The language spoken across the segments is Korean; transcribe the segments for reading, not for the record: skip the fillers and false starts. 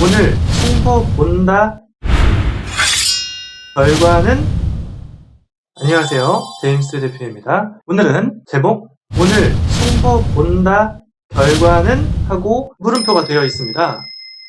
오늘 승부 본다. 결과는? 안녕하세요, 제임스 대표입니다. 오늘은 제목 오늘 승부 본다. 결과는? 하고 물음표가 되어 있습니다.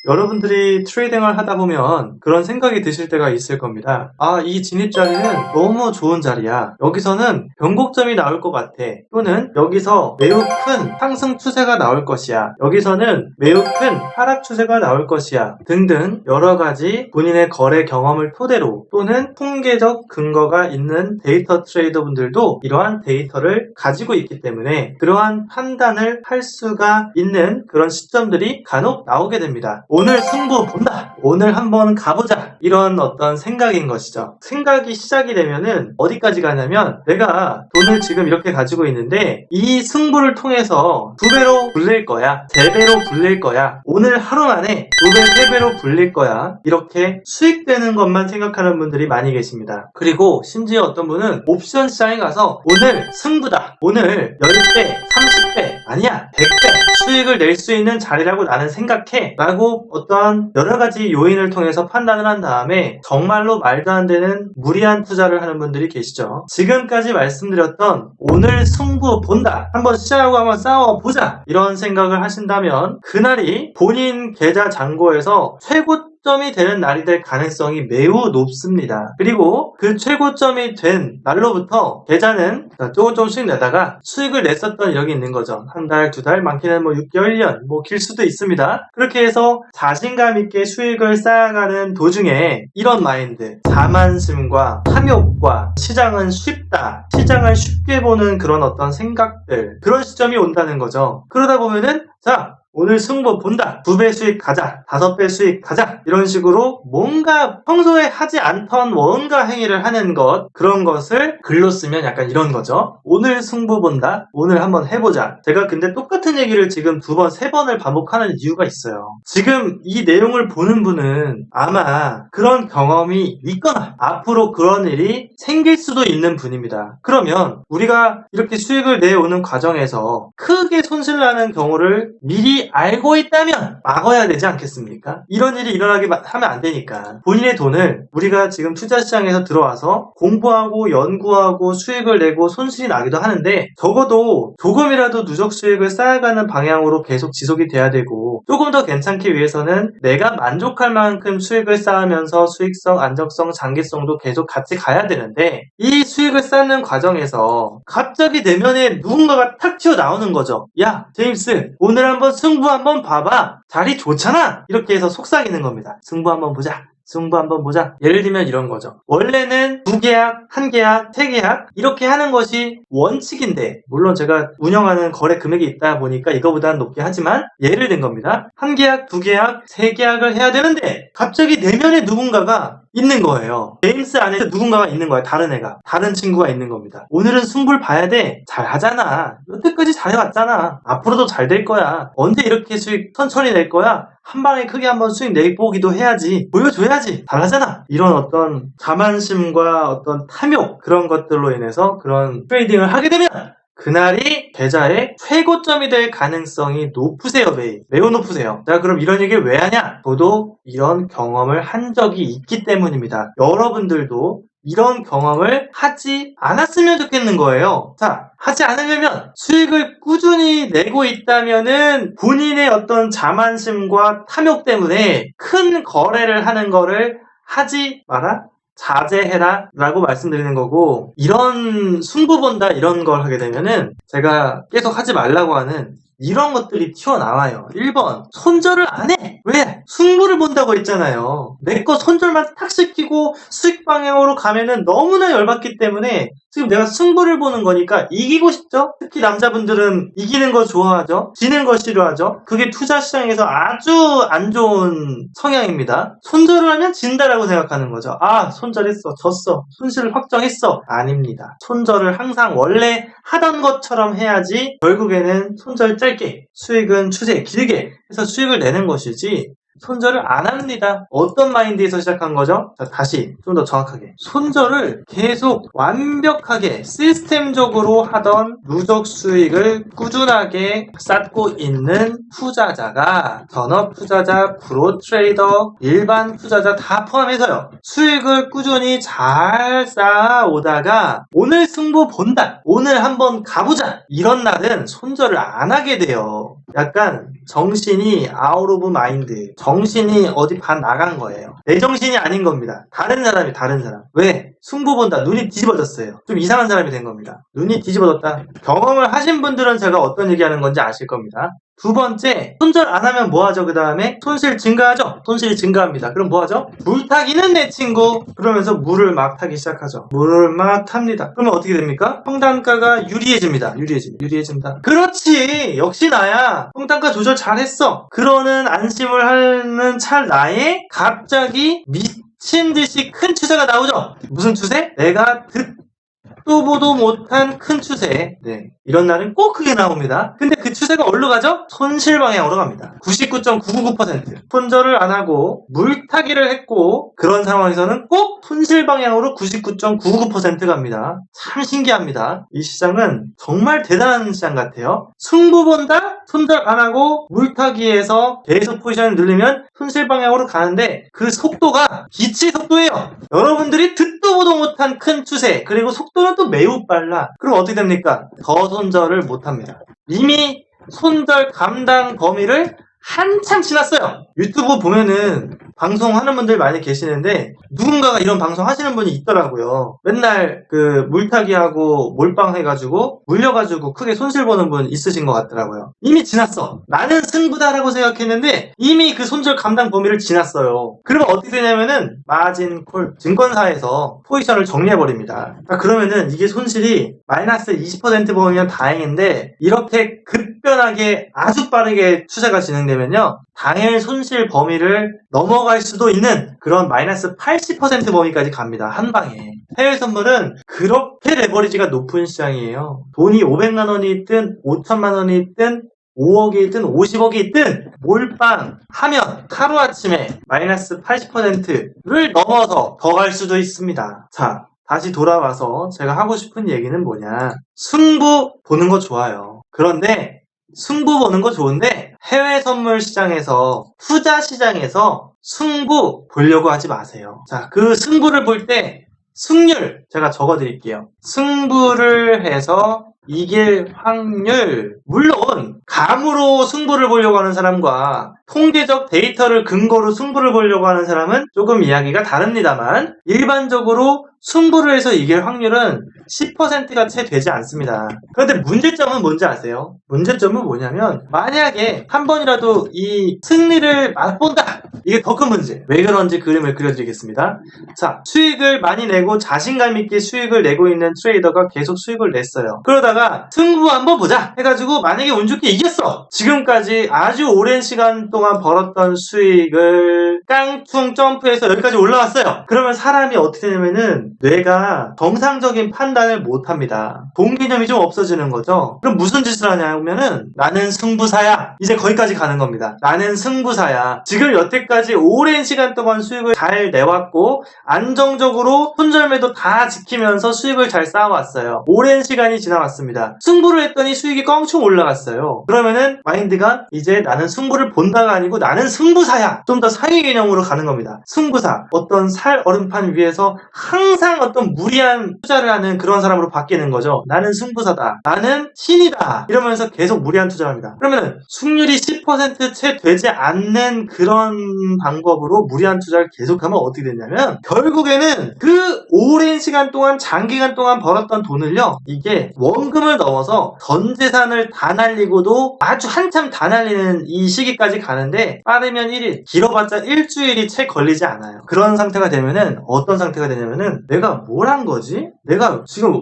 여러분들이 트레이딩을 하다 보면 그런 생각이 드실 때가 있을 겁니다. 아, 이 진입 자리는 너무 좋은 자리야. 여기서는 변곡점이 나올 것 같아. 또는 여기서 매우 큰 상승 추세가 나올 것이야. 여기서는 매우 큰 하락 추세가 나올 것이야. 등등 여러 가지 본인의 거래 경험을 토대로 또는 통계적 근거가 있는 데이터 트레이더 분들도 이러한 데이터를 가지고 있기 때문에 그러한 판단을 할 수가 있는 그런 시점들이 간혹 나오게 됩니다. 오늘 승부 본다. 오늘 한번 가보자. 이런 어떤 생각인 것이죠. 생각이 시작이 되면은 어디까지 가냐면 내가 돈을 지금 이렇게 가지고 있는데 이 승부를 통해서 2배로 불릴 거야. 3배로 불릴 거야. 오늘 하루 만에 2배, 3배로 불릴 거야. 이렇게 수익되는 것만 생각하는 분들이 많이 계십니다. 그리고 심지어 어떤 분은 옵션 시장에 가서 오늘 승부다. 오늘 10배, 30배, 아니야 100배 수익을 낼 수 있는 자리라고 나는 생각해 라고 어떠한 여러가지 요인을 통해서 판단을 한 다음에 정말로 말도 안 되는 무리한 투자를 하는 분들이 계시죠. 지금까지 말씀드렸던 오늘 승부 본다, 한번 시작하고 한번 싸워보자, 이런 생각을 하신다면 그날이 본인 계좌 잔고에서 최고점이 되는 날이 될 가능성이 매우 높습니다. 그리고 그 최고점이 된 날로부터 계좌는 조금씩 내다가 수익을 냈었던 이력이 있는 거죠. 한 달, 2달, 많게는 6개월, 1년, 길 수도 있습니다. 그렇게 해서 자신감 있게 수익을 쌓아가는 도중에 이런 마인드, 자만심과 탐욕과 시장은 쉽다, 시장을 쉽게 보는 그런 어떤 생각들, 그런 시점이 온다는 거죠. 그러다 보면은 자, 오늘 승부 본다. 2배 수익 가자. 5배 수익 가자. 이런 식으로 뭔가 평소에 하지 않던 뭔가 행위를 하는 것, 그런 것을 글로 쓰면 약간 이런 거죠. 오늘 승부 본다. 오늘 한번 해보자. 제가 근데 똑같은 얘기를 지금 2번, 3번을 반복하는 이유가 있어요. 지금 이 내용을 보는 분은 아마 그런 경험이 있거나 앞으로 그런 일이 생길 수도 있는 분입니다. 그러면 우리가 이렇게 수익을 내오는 과정에서 크게 손실나는 경우를 미리 알고 있다면 막아야 되지 않겠습니까? 이런 일이 일어나게 하면 안 되니까 본인의 돈을 우리가 지금 투자시장에서 들어와서 공부하고 연구하고 수익을 내고 손실이 나기도 하는데 적어도 조금이라도 누적 수익을 쌓아가는 방향으로 계속 지속이 돼야 되고 조금 더 괜찮기 위해서는 내가 만족할 만큼 수익을 쌓으면서 수익성, 안정성, 장기성도 계속 같이 가야 되는데 이 수익을 쌓는 과정에서 갑자기 내면에 누군가가 탁 튀어나오는 거죠. 야, 제임스, 오늘 한번 승부 한번 봐봐. 자리 좋잖아. 이렇게 해서 속삭이는 겁니다. 승부 한번 보자. 승부 한번 보자. 예를 들면 이런 거죠. 원래는 2계약, 1계약, 3계약 이렇게 하는 것이 원칙인데 물론 제가 운영하는 거래 금액이 있다 보니까 이거보다는 높게 하지만 예를 든 겁니다. 1계약, 2계약, 3계약을 해야 되는데 갑자기 내면에 누군가가 있는 거예요. 제임스 안에 누군가가 있는 거야. 다른 애가. 다른 친구가 있는 겁니다. 오늘은 승부를 봐야 돼. 잘하잖아. 여태까지 잘해왔잖아. 앞으로도 잘 될 거야. 언제 이렇게 수익 천천히 낼 거야? 한 방에 크게 한번 수익 내보기도 해야지. 보여줘야지. 잘하잖아. 이런 어떤 자만심과 어떤 탐욕, 그런 것들로 인해서 그런 트레이딩을 하게 되면 그날이 계좌의 최고점이 될 가능성이 높으세요. 매우 높으세요. 자, 그럼 이런 얘기를 왜 하냐? 저도 이런 경험을 한 적이 있기 때문입니다. 여러분들도 이런 경험을 하지 않았으면 좋겠는 거예요. 자, 하지 않으려면 수익을 꾸준히 내고 있다면은 본인의 어떤 자만심과 탐욕 때문에 큰 거래를 하는 거를 하지 마라. 자제해라 라고 말씀드리는 거고, 이런 승부 본다 이런 걸 하게 되면은 제가 계속 하지 말라고 하는 이런 것들이 튀어나와요. 1번, 손절을 안 해. 왜? 승부를 본다고 했잖아요. 내 거 손절만 탁 시키고 수익 방향으로 가면은 너무나 열받기 때문에 지금 내가 승부를 보는 거니까 이기고 싶죠? 특히 남자분들은 이기는 거 좋아하죠? 지는 거 싫어하죠? 그게 투자 시장에서 아주 안 좋은 성향입니다. 손절을 하면 진다라고 생각하는 거죠. 아, 손절했어. 졌어. 손실을 확정했어. 아닙니다. 손절을 항상 원래 하던 것처럼 해야지 결국에는 손절 짧게, 수익은 추세 길게 해서 수익을 내는 것이지, 손절을 안 합니다. 어떤 마인드에서 시작한 거죠? 자, 다시 좀 더 정확하게. 손절을 계속 완벽하게 시스템적으로 하던 누적 수익을 꾸준하게 쌓고 있는 투자자가 전업 투자자, 프로 트레이더, 일반 투자자 다 포함해서요. 수익을 꾸준히 잘 쌓아오다가 오늘 승부 본다. 오늘 한번 가보자. 이런 날은 손절을 안 하게 돼요. 약간 정신이 아웃 오브 마인드, 정신이 어디 반 나간 거예요. 내 정신이 아닌 겁니다. 다른 사람이 다른 사람. 왜? 승부 본다. 눈이 뒤집어졌어요. 좀 이상한 사람이 된 겁니다. 눈이 뒤집어졌다. 경험을 하신 분들은 제가 어떤 얘기하는 건지 아실 겁니다. 두 번째, 손절 안 하면 뭐 하죠? 그 다음에 손실 증가하죠? 손실이 증가합니다. 그럼 뭐 하죠? 물 타기는 내 친구. 그러면서 물을 막 타기 시작하죠. 물을 막 탑니다. 그러면 어떻게 됩니까? 평단가가 유리해집니다. 유리해집니다. 그렇지! 역시 나야! 평단가 조절 잘했어! 그러는 안심을 하는 찰나에 갑자기 미친 듯이 큰 추세가 나오죠? 무슨 추세? 내가 듣도 보도 못한 큰 추세. 네. 이런 날은 꼭 그게 나옵니다. 근데 그 추세가 어디로 가죠? 손실 방향으로 갑니다. 99.999%. 손절을 안 하고 물타기를 했고 그런 상황에서는 꼭 손실 방향으로 99.999% 갑니다. 참 신기합니다. 이 시장은 정말 대단한 시장 같아요. 승부 본다? 손절 안 하고 물타기에서 계속 포지션을 늘리면 손실 방향으로 가는데 그 속도가 기치 속도예요. 여러분들이 듣도 보도 못한 큰 추세 그리고 속도는 또 매우 빨라. 그럼 어떻게 됩니까? 더 손절을 못합니다. 이미 손절 감당 범위를 한참 지났어요. 유튜브 보면은 방송하는 분들 많이 계시는데 누군가가 이런 방송 하시는 분이 있더라고요. 맨날 그 물타기하고 몰빵 해가지고 물려가지고 크게 손실 보는 분 있으신 것 같더라고요. 이미 지났어. 나는 승부다라고 생각했는데 이미 그 손절 감당 범위를 지났어요. 그러면 어떻게 되냐면은 마진콜 증권사에서 포지션을 정리해버립니다. 그러면은 이게 손실이 마이너스 20% 범위면 다행인데 이렇게 급변하게 아주 빠르게 추세가 진행되면요 당일 손실 범위를 넘어갈 수도 있는 그런 마이너스 80% 범위까지 갑니다. 한 방에. 해외 선물은 그렇게 레버리지가 높은 시장이에요. 돈이 500만 원이 있든 5천만 원이 있든 5억이 있든 50억이 있든 몰빵 하면 하루아침에 마이너스 80%를 넘어서 더 갈 수도 있습니다. 자, 다시 돌아와서 제가 하고 싶은 얘기는 뭐냐. 승부 보는 거 좋아요. 그런데 승부 보는 거 좋은데 해외 선물 시장에서 투자 시장에서 승부 보려고 하지 마세요. 자, 그 승부를 볼 때 승률 제가 적어 드릴게요. 승부를 해서 이길 확률. 물론 감으로 승부를 보려고 하는 사람과 통계적 데이터를 근거로 승부를 보려고 하는 사람은 조금 이야기가 다릅니다만 일반적으로 승부를 해서 이길 확률은 10%가 채 되지 않습니다. 그런데 문제점은 뭔지 아세요? 문제점은 뭐냐면 만약에 한 번이라도 이 승리를 맛본다! 이게 더 큰 문제. 왜 그런지 그림을 그려드리겠습니다. 자, 수익을 많이 내고 자신감 있게 수익을 내고 있는 트레이더가 계속 수익을 냈어요. 그러다가 승부 한번 보자 해가지고 만약에 운 좋게 이겼어. 지금까지 아주 오랜 시간 동안 벌었던 수익을 깡충 점프해서 여기까지 올라왔어요. 그러면 사람이 어떻게 되냐면은 뇌가 정상적인 판단을 못합니다. 돈 개념이 좀 없어지는 거죠. 그럼 무슨 짓을 하냐면은 나는 승부사야. 이제 거기까지 가는 겁니다. 나는 승부사야. 지금 여태까지 오랜 시간 동안 수익을 잘 내왔고 안정적으로 손절매도 다 지키면서 수익을 잘 쌓아왔어요. 오랜 시간이 지나왔습니다. 승부를 했더니 수익이 껑충 올라갔어요. 그러면은 마인드가 이제 나는 승부를 본다가 아니고 나는 승부사야. 좀 더 상위 개념으로 가는 겁니다. 승부사. 어떤 살 얼음판 위에서 항상 어떤 무리한 투자를 하는 그런 사람으로 바뀌는 거죠. 나는 승부사다. 나는 신이다. 이러면서 계속 무리한 투자를 합니다. 그러면은 승률이 10% 채 되지 않는 그런 방법으로 무리한 투자를 계속하면 어떻게 되냐면 결국에는 그 오랜 시간 동안 장기간 동안 벌었던 돈을요. 이게 원금을 넘어서 전 재산을 다 날리고도 아주 한참 다 날리는 이 시기까지 가는데 빠르면 1일, 길어봤자 일주일이 채 걸리지 않아요. 그런 상태가 되면은 어떤 상태가 되냐면은 내가 뭘 한 거지? 내가 지금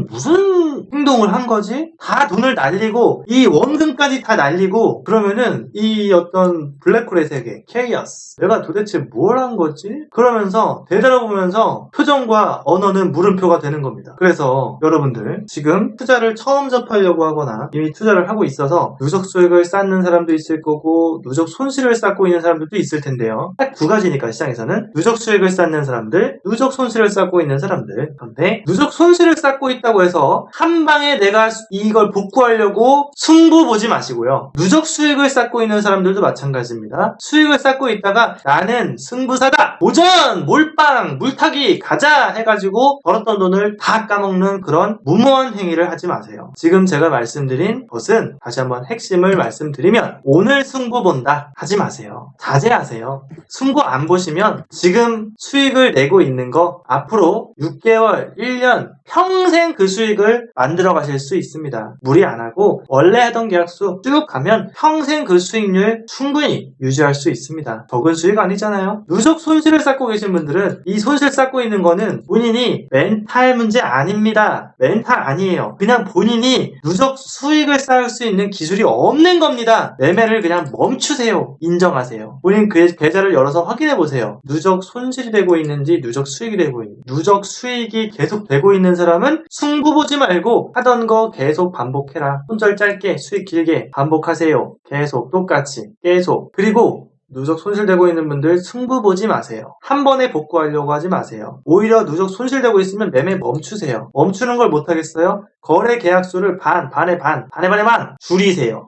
무슨 행동을 한 거지? 다 돈을 날리고 이 원금까지 다 날리고 그러면은 이 어떤 블랙홀의 세계, 케이오스, 내가 도대체 뭘 한 거지? 그러면서 되돌아보면서 표정과 언어는 물음표가 되는 겁니다. 그래서 여러분들 지금 투자를 처음 접하려고 하거나 이미 투자를 하고 있어서 누적 수익을 쌓는 사람도 있을 거고 누적 손실을 쌓고 있는 사람들도 있을 텐데요. 딱 두 가지니까 시장에서는 누적 수익을 쌓는 사람들, 누적 손실을 쌓고 있는 사람들. 그런데 누적 손실을 쌓고 있다고 해서 한 방에 내가 이걸 복구하려고 승부 보지 마시고요. 누적 수익을 쌓고 있는 사람들도 마찬가지입니다. 수익을 쌓고 있다가 나는 승부사다! 도전! 몰빵! 물타기! 가자! 해가지고 벌었던 돈을 다 까먹는 그런 무모한 행위를 하지 마세요. 지금 제가 말씀드린 것은 다시 한번 핵심을 말씀드리면 오늘 승부 본다 하지 마세요. 자제하세요. 승부 안 보시면 지금 수익을 내고 있는 거 앞으로 6개월, 1년, 평생 그 수익을 만들어 가실 수 있습니다. 무리 안 하고 원래 하던 계약수 쭉 가면 평생 그 수익률 충분히 유지할 수 있습니다. 적은 수익 아니잖아요. 누적 손실을 쌓고 계신 분들은 이 손실 쌓고 있는 거는 본인이 멘탈 문제 아닙니다. 멘탈 아니에요. 그냥 본인이 누적 수익을 쌓을 수 있는 기술이 없는 겁니다. 매매를 그냥 멈추세요. 인정하세요. 본인 그 계좌를 열어서 확인해 보세요. 누적 손실이 되고 있는지 누적 수익이 되고 있는지. 누적 수익이 계속 되고 있는 사람은 승부 보지 말고 하던 거 계속 반복해라. 손절 짧게 수익 길게 반복하세요. 계속 똑같이 계속. 그리고 누적 손실되고 있는 분들 승부 보지 마세요. 한 번에 복구하려고 하지 마세요. 오히려 누적 손실되고 있으면 매매 멈추세요. 멈추는 걸 못하겠어요? 거래 계약수를 반에 반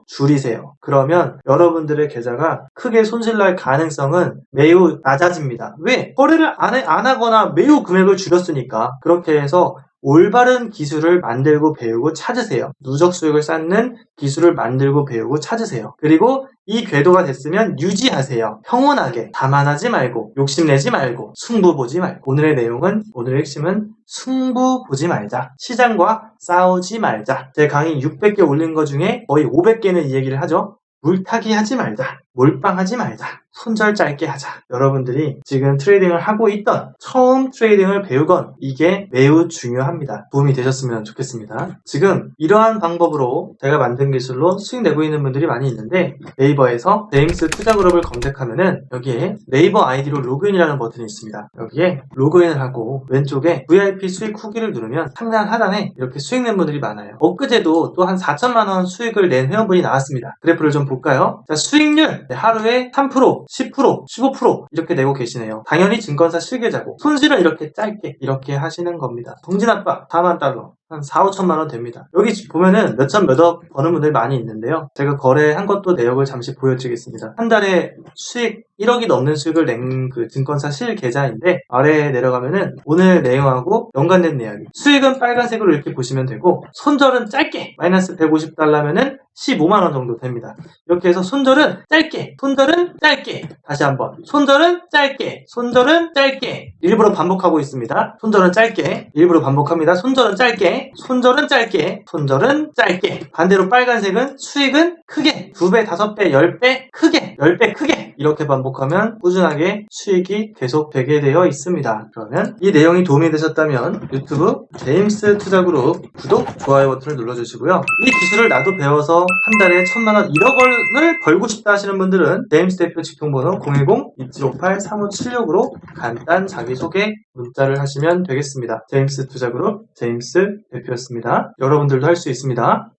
줄이세요. 그러면 여러분들의 계좌가 크게 손실날 가능성은 매우 낮아집니다. 왜? 거래를 안 하거나 매우 금액을 줄였으니까. 그렇게 해서 올바른 기술을 만들고 배우고 찾으세요. 누적 수익을 쌓는 기술을 만들고 배우고 찾으세요. 그리고 이 궤도가 됐으면 유지하세요. 평온하게 자만하지 말고 욕심내지 말고 승부 보지 말고. 오늘의 핵심은 승부 보지 말자. 시장과 싸우지 말자. 제 강의 600개 올린 거 중에 거의 500개는 이 얘기를 하죠. 물타기 하지 말자. 몰빵하지 말자. 손절 짧게 하자. 여러분들이 지금 트레이딩을 하고 있던 처음 트레이딩을 배우건 이게 매우 중요합니다. 도움이 되셨으면 좋겠습니다. 지금 이러한 방법으로 제가 만든 기술로 수익 내고 있는 분들이 많이 있는데 네이버에서 제임스 투자그룹을 검색하면은 여기에 네이버 아이디로 로그인이라는 버튼이 있습니다. 여기에 로그인을 하고 왼쪽에 VIP 수익 후기를 누르면 상단 하단에 이렇게 수익 낸 분들이 많아요. 엊그제도 또 한 4천만원 수익을 낸 회원분이 나왔습니다. 그래프를 좀 볼까요? 자, 수익률 하루에 3%, 10%, 15% 이렇게 내고 계시네요. 당연히 증권사 실계자고 손실은 이렇게 짧게 이렇게 하시는 겁니다. 동진아빠 4만 달러 한 4, 5천만 원 됩니다. 여기 보면은 몇천 몇억 버는 분들 많이 있는데요. 제가 거래한 것도 내역을 잠시 보여드리겠습니다. 한 달에 수익 1억이 넘는 수익을 낸 그 증권사 실계좌인데 아래에 내려가면은 오늘 내용하고 연관된 내역이 수익은 빨간색으로 이렇게 보시면 되고 손절은 짧게 마이너스 150달러면은 15만 원 정도 됩니다. 이렇게 해서 손절은 짧게 다시 한번 손절은 짧게 일부러 반복하고 있습니다. 손절은 짧게 일부러 반복합니다. 손절은 짧게 반대로 빨간색은 수익은 크게 2배, 5배, 10배 크게 이렇게 반복하면 꾸준하게 수익이 계속되게 되어 있습니다. 그러면 이 내용이 도움이 되셨다면 유튜브 제임스 투자그룹 구독, 좋아요 버튼을 눌러주시고요. 이 기술을 나도 배워서 한 달에 1,000만원, 1억 원을 벌고 싶다 하시는 분들은 제임스 대표 직통번호 010-2758-3576으로 간단 자기소개 문자를 하시면 되겠습니다. 제임스 투자그룹 제임스 대표였습니다. 여러분들도 할 수 있습니다.